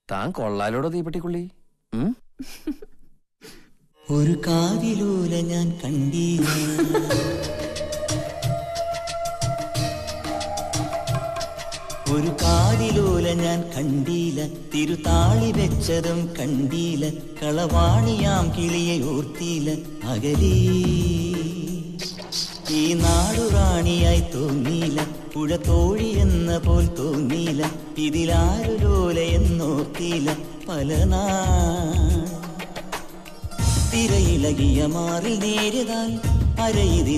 താൻ കൊള്ളാലോടോ തീപ്പെട്ടിക്കുള്ളി. ഒരു കാതിലൂല ഞാൻ കണ്ടീല, ഒരു കാതിലൂല ഞാൻ കണ്ടീല, തിരുതാളി വെച്ചതും കണ്ടീല, കളവാണിയാം കിളിയെ ഓർത്തീല. അകലീ ഈ നാടുറാണിയായി തോന്നീല, പുഴ തോഴി എന്ന പോൽ തോന്നീല, ഇതിലാരുലോല എന്നോർത്തീല. പല തിരയിളകിയ മാറിൽ നേരിതാൽ അരയിതിൽ